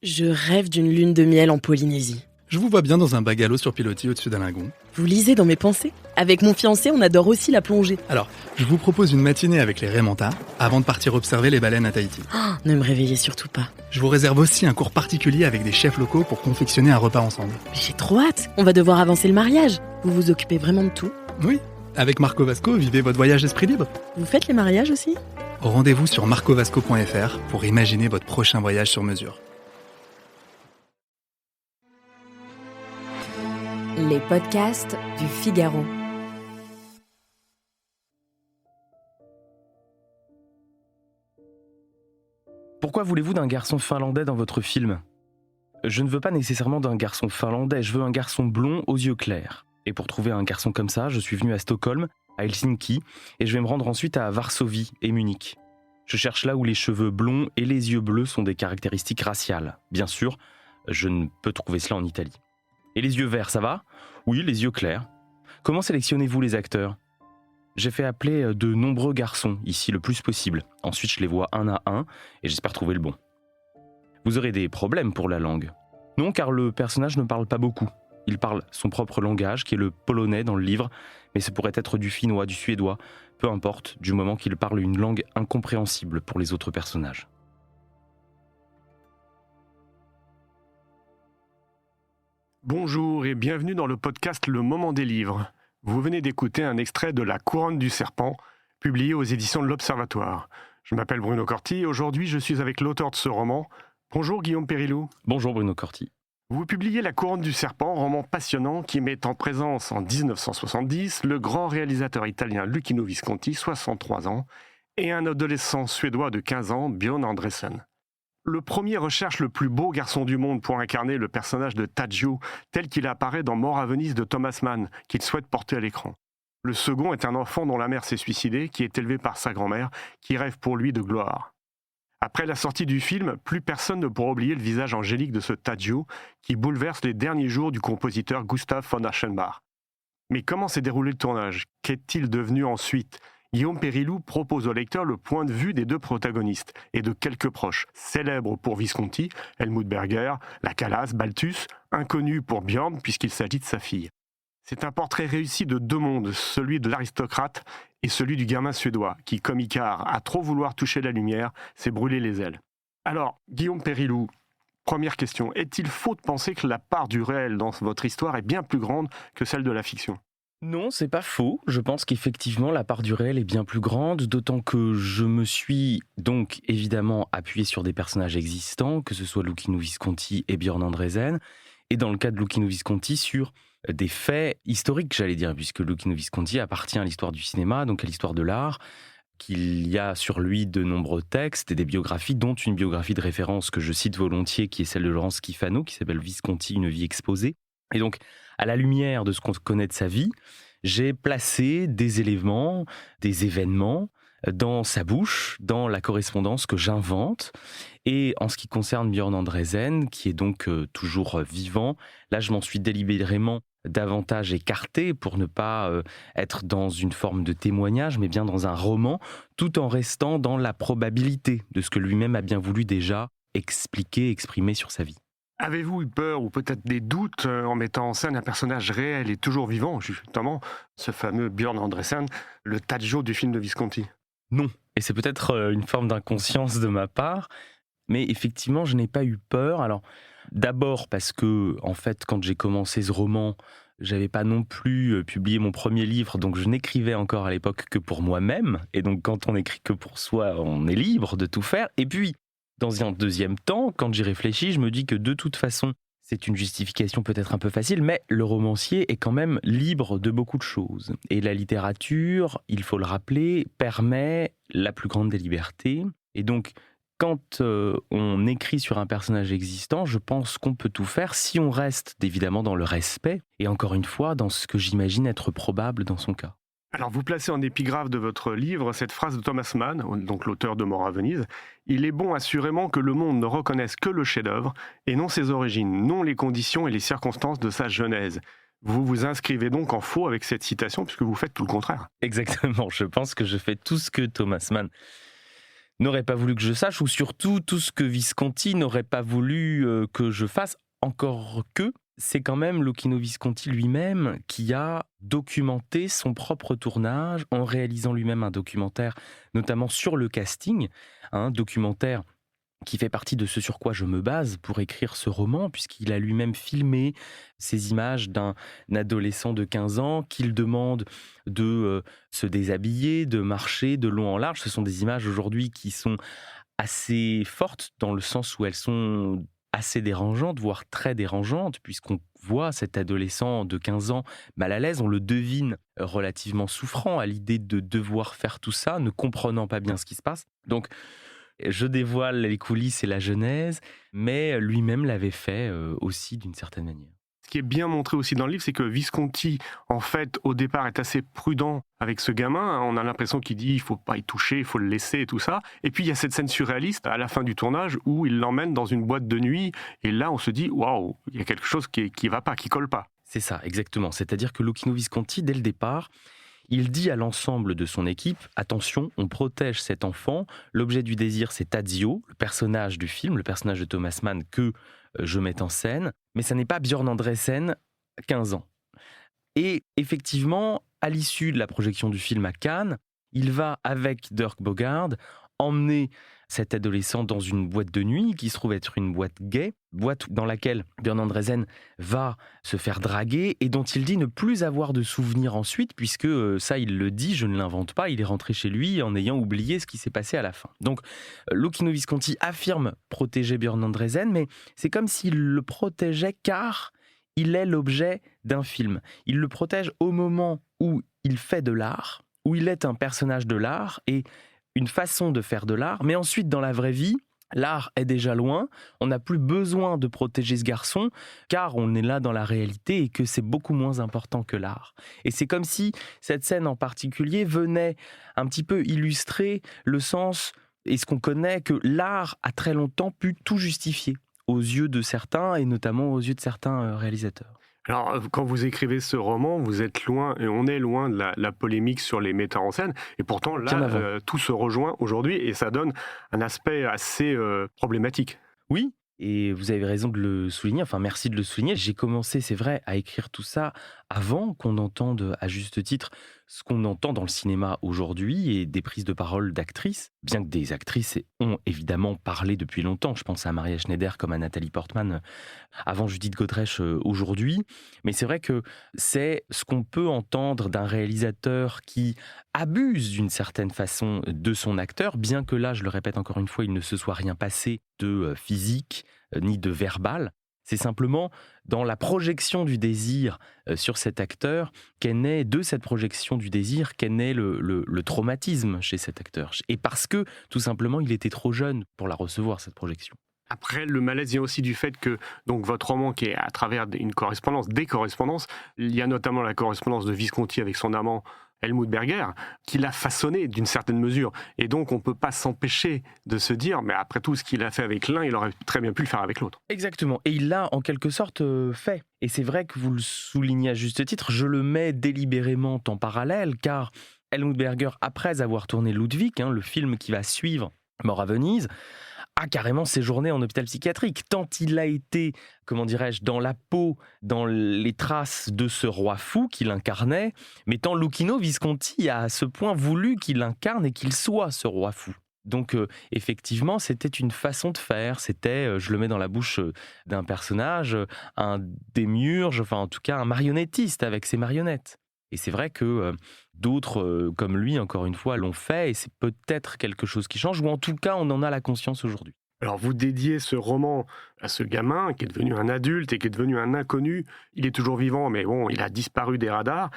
Je rêve d'une lune de miel en Polynésie. Je vous vois bien dans un bungalow sur pilotis au-dessus d'un lagon. Vous lisez dans mes pensées? Avec mon fiancé, on adore aussi la plongée. Alors, je vous propose une matinée avec les Raymanta avant de partir observer les baleines à Tahiti. Ne me réveillez surtout pas. Je vous réserve aussi un cours particulier avec des chefs locaux pour confectionner un repas ensemble. Mais j'ai trop hâte. On va devoir avancer le mariage. Vous vous occupez vraiment de tout? Oui, avec Marco Vasco, vivez votre voyage esprit libre. Vous faites les mariages aussi? Rendez-vous sur marcovasco.fr pour imaginer votre prochain voyage sur mesure. Les podcasts du Figaro. Pourquoi voulez-vous d'un garçon finlandais dans votre film ? Je ne veux pas nécessairement d'un garçon finlandais, je veux un garçon blond aux yeux clairs. Et pour trouver un garçon comme ça, je suis venu à Stockholm, à Helsinki, et je vais me rendre ensuite à Varsovie et Munich. Je cherche là où les cheveux blonds et les yeux bleus sont des caractéristiques raciales. Bien sûr, je ne peux trouver cela en Italie. Et les yeux verts, ça va ? Oui, les yeux clairs. Comment sélectionnez-vous les acteurs ? J'ai fait appeler de nombreux garçons, ici le plus possible. Ensuite, je les vois un à un, et j'espère trouver le bon. Vous aurez des problèmes pour la langue. Non, car le personnage ne parle pas beaucoup. Il parle son propre langage, qui est le polonais dans le livre, mais ce pourrait être du finnois, du suédois, peu importe, du moment qu'il parle une langue incompréhensible pour les autres personnages. Bonjour et bienvenue dans le podcast Le Moment des livres. Vous venez d'écouter un extrait de La Couronne du Serpent, publié aux éditions de l'Observatoire. Je m'appelle Bruno Corti et aujourd'hui je suis avec l'auteur de ce roman. Bonjour Guillaume Périlou. Bonjour Bruno Corti. Vous publiez La Couronne du Serpent, roman passionnant qui met en présence en 1970 le grand réalisateur italien Luchino Visconti, 63 ans, et un adolescent suédois de 15 ans, Björn Andresen. Le premier recherche le plus beau garçon du monde pour incarner le personnage de Tadzio, tel qu'il apparaît dans Mort à Venise de Thomas Mann, qu'il souhaite porter à l'écran. Le second est un enfant dont la mère s'est suicidée, qui est élevé par sa grand-mère, qui rêve pour lui de gloire. Après la sortie du film, plus personne ne pourra oublier le visage angélique de ce Tadzio, qui bouleverse les derniers jours du compositeur Gustav von Aschenbach. Mais comment s'est déroulé le tournage ? Qu'est-il devenu ensuite ? Guillaume Périlou propose au lecteur le point de vue des deux protagonistes et de quelques proches, célèbres pour Visconti, Helmut Berger, la Calas, Balthus, inconnu pour Björn puisqu'il s'agit de sa fille. C'est un portrait réussi de deux mondes, celui de l'aristocrate et celui du gamin suédois, qui, comme Icare, à trop vouloir toucher la lumière, s'est brûlé les ailes. Alors, Guillaume Périlou, première question, est-il faux de penser que la part du réel dans votre histoire est bien plus grande que celle de la fiction ? Non, c'est pas faux. Je pense qu'effectivement, la part du réel est bien plus grande, d'autant que je me suis donc évidemment appuyé sur des personnages existants, que ce soit Luchino Visconti et Björn Andresen, et dans le cas de Luchino Visconti, sur des faits historiques, j'allais dire, puisque Luchino Visconti appartient à l'histoire du cinéma, donc à l'histoire de l'art, qu'il y a sur lui de nombreux textes et des biographies, dont une biographie de référence que je cite volontiers, qui est celle de Laurence Schifano, qui s'appelle Visconti, une vie exposée. Et donc, à la lumière de ce qu'on connaît de sa vie, j'ai placé des éléments, des événements dans sa bouche, dans la correspondance que j'invente. Et en ce qui concerne Björn Andresen, qui est donc toujours vivant, là je m'en suis délibérément davantage écarté pour ne pas être dans une forme de témoignage, mais bien dans un roman, tout en restant dans la probabilité de ce que lui-même a bien voulu déjà expliquer, exprimer sur sa vie. Avez-vous eu peur ou peut-être des doutes en mettant en scène un personnage réel et toujours vivant, justement, ce fameux Björn Andresen, le Tadzio du film de Visconti ? Non, et c'est peut-être une forme d'inconscience de ma part, mais effectivement, je n'ai pas eu peur. Alors, d'abord parce que, en fait, quand j'ai commencé ce roman, j'avais pas non plus publié mon premier livre, donc je n'écrivais encore à l'époque que pour moi-même, et donc quand on écrit que pour soi, on est libre de tout faire. Et puis, dans un deuxième temps, quand j'y réfléchis, je me dis que de toute façon, c'est une justification peut-être un peu facile, mais le romancier est quand même libre de beaucoup de choses. Et la littérature, il faut le rappeler, permet la plus grande des libertés. Et donc, quand on écrit sur un personnage existant, je pense qu'on peut tout faire si on reste évidemment dans le respect, et encore une fois, dans ce que j'imagine être probable dans son cas. Alors, vous placez en épigraphe de votre livre cette phrase de Thomas Mann, donc l'auteur de Mort à Venise. « Il est bon assurément que le monde ne reconnaisse que le chef-d'œuvre et non ses origines, non les conditions et les circonstances de sa genèse. » Vous vous inscrivez donc en faux avec cette citation puisque vous faites tout le contraire. Exactement, je pense que je fais tout ce que Thomas Mann n'aurait pas voulu que je sache, ou surtout tout ce que Visconti n'aurait pas voulu que je fasse, encore que c'est quand même Luchino Visconti lui-même qui a documenté son propre tournage en réalisant lui-même un documentaire, notamment sur le casting, un documentaire qui fait partie de ce sur quoi je me base pour écrire ce roman, puisqu'il a lui-même filmé ces images d'un adolescent de 15 ans qu'il demande de se déshabiller, de marcher de long en large. Ce sont des images aujourd'hui qui sont assez fortes, dans le sens où elles sont assez dérangeantes, voire très dérangeantes, puisqu'on voit cet adolescent de 15 ans mal à l'aise, on le devine relativement souffrant à l'idée de devoir faire tout ça, ne comprenant pas bien ce qui se passe. Donc, je dévoile les coulisses et la genèse, mais lui-même l'avait fait aussi d'une certaine manière. Ce qui est bien montré aussi dans le livre, c'est que Visconti, en fait, au départ, est assez prudent avec ce gamin. On a l'impression qu'il dit il faut pas y toucher, il faut le laisser et tout ça. Et puis il y a cette scène surréaliste à la fin du tournage où il l'emmène dans une boîte de nuit. Et là, on se dit waouh, il y a quelque chose qui va pas, qui colle pas. C'est ça, exactement. C'est-à-dire que Luchino Visconti, dès le départ, il dit à l'ensemble de son équipe « Attention, on protège cet enfant. L'objet du désir, c'est Tadzio, le personnage du film, le personnage de Thomas Mann que je mets en scène. Mais ça n'est pas Björn Andresen, 15 ans. » Et effectivement, à l'issue de la projection du film à Cannes, il va, avec Dirk Bogarde, emmener cet adolescent dans une boîte de nuit qui se trouve être une boîte gay, boîte dans laquelle Björn Andresen va se faire draguer et dont il dit ne plus avoir de souvenirs ensuite, puisque ça il le dit, je ne l'invente pas, il est rentré chez lui en ayant oublié ce qui s'est passé à la fin. Donc Luchino Visconti affirme protéger Björn Andresen, mais c'est comme s'il le protégeait car il est l'objet d'un film. Il le protège au moment où il fait de l'art, où il est un personnage de l'art et une façon de faire de l'art, mais ensuite dans la vraie vie, l'art est déjà loin, on n'a plus besoin de protéger ce garçon, car on est là dans la réalité et que c'est beaucoup moins important que l'art. Et c'est comme si cette scène en particulier venait un petit peu illustrer le sens et ce qu'on connaît que l'art a très longtemps pu tout justifier aux yeux de certains et notamment aux yeux de certains réalisateurs. Alors, quand vous écrivez ce roman, vous êtes loin, et on est loin de la polémique sur les metteurs en scène, et pourtant là, tout se rejoint aujourd'hui, et ça donne un aspect assez problématique. Oui, et vous avez raison de le souligner, enfin merci de le souligner. J'ai commencé, c'est vrai, à écrire tout ça avant qu'on entende à juste titre ce qu'on entend dans le cinéma aujourd'hui et des prises de parole d'actrices, bien que des actrices ont évidemment parlé depuis longtemps. Je pense à Maria Schneider comme à Nathalie Portman avant Judith Godrèche aujourd'hui. Mais c'est vrai que c'est ce qu'on peut entendre d'un réalisateur qui abuse d'une certaine façon de son acteur, bien que là, je le répète encore une fois, il ne se soit rien passé de physique ni de verbal. C'est simplement dans la projection du désir sur cet acteur qu'est né, de cette projection du désir, qu'est né le traumatisme chez cet acteur. Et parce que, tout simplement, il était trop jeune pour la recevoir, cette projection. Après, le malaise vient aussi du fait que donc, votre roman, qui est à travers une correspondance, des correspondances, il y a notamment la correspondance de Visconti avec son amant Helmut Berger, qui l'a façonné d'une certaine mesure. Et donc, on ne peut pas s'empêcher de se dire, mais après tout ce qu'il a fait avec l'un, il aurait très bien pu le faire avec l'autre. Exactement. Et il l'a en quelque sorte fait. Et c'est vrai que vous le soulignez à juste titre, je le mets délibérément en parallèle, car Helmut Berger, après avoir tourné Ludwig, le film qui va suivre Mort à Venise, a carrément séjourné en hôpital psychiatrique, tant il a été, comment dirais-je, dans la peau, dans les traces de ce roi fou qu'il incarnait, mais tant Luchino Visconti a à ce point voulu qu'il incarne et qu'il soit ce roi fou. Donc effectivement, c'était une façon de faire, c'était, je le mets dans la bouche d'un personnage, un démiurge, enfin en tout cas un marionnettiste avec ses marionnettes. Et c'est vrai que d'autres, comme lui, encore une fois, l'ont fait, et c'est peut-être quelque chose qui change, ou en tout cas, on en a la conscience aujourd'hui. Alors, vous dédiez ce roman à ce gamin qui est devenu un adulte et qui est devenu un inconnu. Il est toujours vivant, mais bon, il a disparu des radars.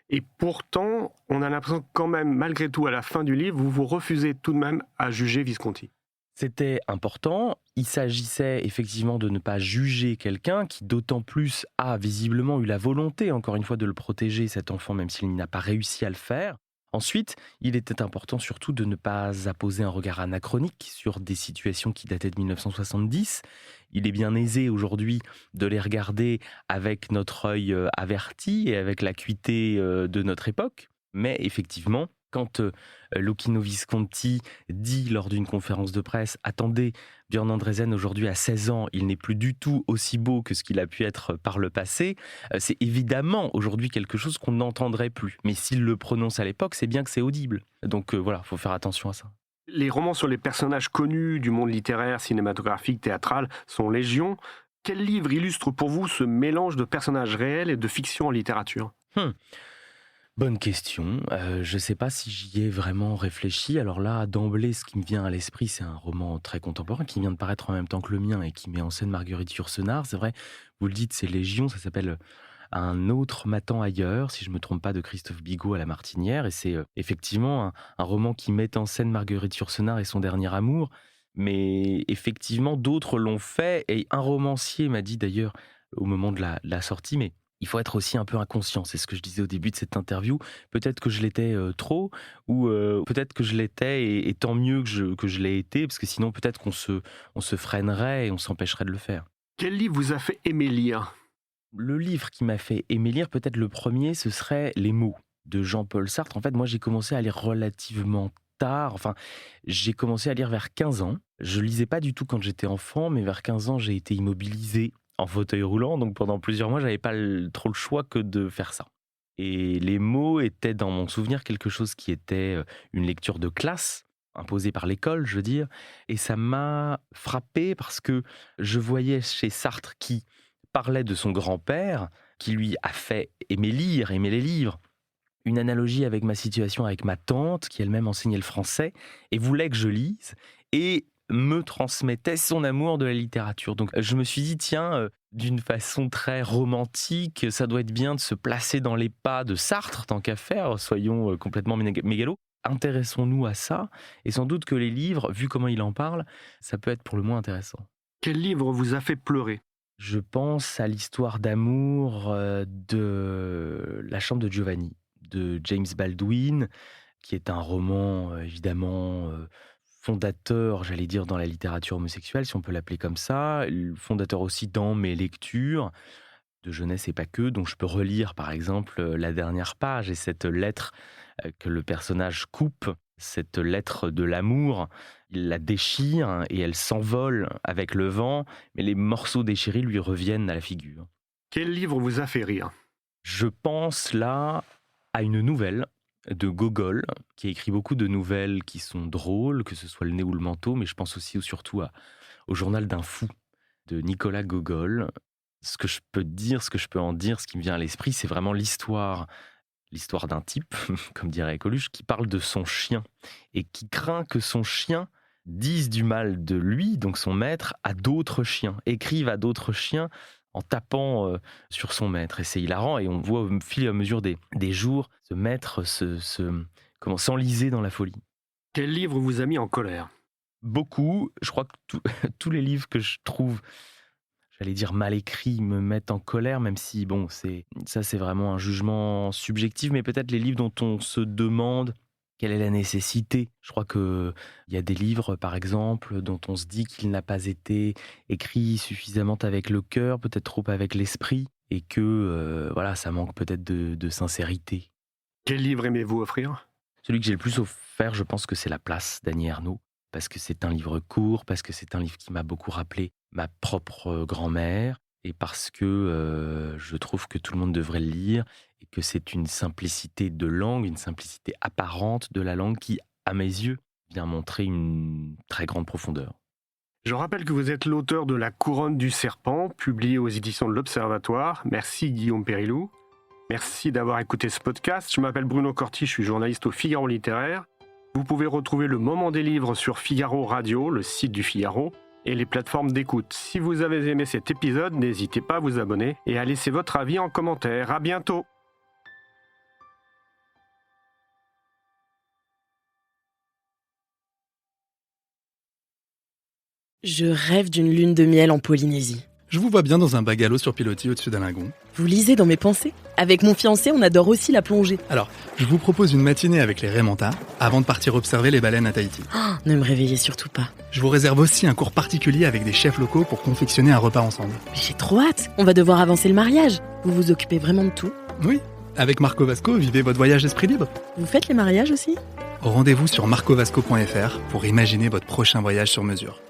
Et pourtant, on a l'impression que quand même, malgré tout, à la fin du livre, vous vous refusez tout de même à juger Visconti. C'était important. Il s'agissait effectivement de ne pas juger quelqu'un qui, d'autant plus, a visiblement eu la volonté, encore une fois, de le protéger, cet enfant, même s'il n'a pas réussi à le faire. Ensuite, il était important surtout de ne pas apposer un regard anachronique sur des situations qui dataient de 1970. Il est bien aisé aujourd'hui de les regarder avec notre œil averti et avec l'acuité de notre époque. Mais effectivement, Quand Luchino Visconti dit lors d'une conférence de presse « Attendez, Björn Andresen aujourd'hui a 16 ans, il n'est plus du tout aussi beau que ce qu'il a pu être par le passé », c'est évidemment aujourd'hui quelque chose qu'on n'entendrait plus. Mais s'il le prononce à l'époque, c'est bien que c'est audible. Donc voilà, il faut faire attention à ça. Les romans sur les personnages connus du monde littéraire, cinématographique, théâtral sont légion. Quel livre illustre pour vous ce mélange de personnages réels et de fiction en littérature ? Bonne question. Je ne sais pas si j'y ai vraiment réfléchi. Alors là, d'emblée, ce qui me vient à l'esprit, c'est un roman très contemporain qui vient de paraître en même temps que le mien et qui met en scène Marguerite Yourcenar. C'est vrai, vous le dites, c'est Légion, ça s'appelle Un autre m'attend ailleurs, si je ne me trompe pas, de Christophe Bigot à La Martinière. Et c'est effectivement un roman qui met en scène Marguerite Yourcenar et son dernier amour. Mais effectivement, d'autres l'ont fait. Et un romancier m'a dit d'ailleurs, au moment de la sortie, mais il faut être aussi un peu inconscient, c'est ce que je disais au début de cette interview. Peut-être que je l'étais trop, ou peut-être que je l'étais, et tant mieux que je l'ai été, parce que sinon peut-être qu'on se freinerait et on s'empêcherait de le faire. Quel livre vous a fait aimer lire ? Le livre qui m'a fait aimer lire, peut-être le premier, ce serait Les mots de Jean-Paul Sartre. En fait, moi j'ai commencé à lire relativement tard, enfin j'ai commencé à lire vers 15 ans. Je lisais pas du tout quand j'étais enfant, mais vers 15 ans j'ai été immobilisé en fauteuil roulant, donc pendant plusieurs mois, j'avais pas trop le choix que de faire ça. Et Les mots étaient dans mon souvenir quelque chose qui était une lecture de classe, imposée par l'école, je veux dire, et ça m'a frappé parce que je voyais chez Sartre qui parlait de son grand-père, qui lui a fait aimer les livres, une analogie avec ma situation avec ma tante, qui elle-même enseignait le français, et voulait que je lise, et me transmettait son amour de la littérature. Donc je me suis dit, tiens, d'une façon très romantique, ça doit être bien de se placer dans les pas de Sartre, tant qu'à faire, soyons complètement mégalos. Intéressons-nous à ça, et sans doute que les livres, vu comment il en parle, ça peut être pour le moins intéressant. Quel livre vous a fait pleurer ? Je pense à l'histoire d'amour de La chambre de Giovanni, de James Baldwin, qui est un roman évidemment fondateur, j'allais dire, dans la littérature homosexuelle, si on peut l'appeler comme ça, fondateur aussi dans mes lectures de jeunesse et pas que, dont je peux relire par exemple la dernière page et cette lettre que le personnage coupe, cette lettre de l'amour, il la déchire et elle s'envole avec le vent, mais les morceaux déchirés lui reviennent à la figure. Quel livre vous a fait rire ? Je pense là à une nouvelle de Gogol, qui a écrit beaucoup de nouvelles qui sont drôles, que ce soit Le nez ou le manteau, mais je pense aussi surtout au Journal d'un fou de Nicolas Gogol. Ce que je peux dire, ce que je peux en dire, ce qui me vient à l'esprit, c'est vraiment l'histoire d'un type, comme dirait Coluche, qui parle de son chien et qui craint que son chien dise du mal de lui, donc son maître, à d'autres chiens, écrive à d'autres chiens en tapant sur son maître. Et c'est hilarant, et on voit au fil et à mesure des jours ce maître s'enliser dans la folie. Quel livre vous a mis en colère ? Beaucoup. Je crois que tous les livres que je trouve, j'allais dire mal écrits, me mettent en colère, même si, bon, c'est vraiment un jugement subjectif, mais peut-être les livres dont on se demande quelle est la nécessité. Je crois qu'il y a des livres, par exemple, dont on se dit qu'il n'a pas été écrit suffisamment avec le cœur, peut-être trop avec l'esprit, et que voilà, ça manque peut-être de sincérité. Quel livre aimez-vous offrir ? Celui que j'ai le plus offert, je pense que c'est La Place d'Annie Ernaux, parce que c'est un livre court, parce que c'est un livre qui m'a beaucoup rappelé ma propre grand-mère, et parce que je trouve que tout le monde devrait le lire, et que c'est une simplicité de langue, une simplicité apparente de la langue qui, à mes yeux, vient montrer une très grande profondeur. Je rappelle que vous êtes l'auteur de La Couronne du Serpent, publié aux éditions de l'Observatoire. Merci Guillaume Périlloux. Merci d'avoir écouté ce podcast. Je m'appelle Bruno Corti, je suis journaliste au Figaro Littéraire. Vous pouvez retrouver le Moment des livres sur Figaro Radio, le site du Figaro, et les plateformes d'écoute. Si vous avez aimé cet épisode, n'hésitez pas à vous abonner et à laisser votre avis en commentaire. À bientôt! Je rêve d'une lune de miel en Polynésie. Je vous vois bien dans un bungalow sur pilotis au-dessus d'un lagon. Vous lisez dans mes pensées ? Avec mon fiancé, on adore aussi la plongée. Alors, je vous propose une matinée avec les Raymanta avant de partir observer les baleines à Tahiti. Oh, ne me réveillez surtout pas. Je vous réserve aussi un cours particulier avec des chefs locaux pour confectionner un repas ensemble. Mais j'ai trop hâte. On va devoir avancer le mariage. Vous vous occupez vraiment de tout ? Oui, Avec Marco Vasco, vivez votre voyage d'esprit libre. Vous faites les mariages aussi ? Rendez-vous sur marcovasco.fr pour imaginer votre prochain voyage sur mesure.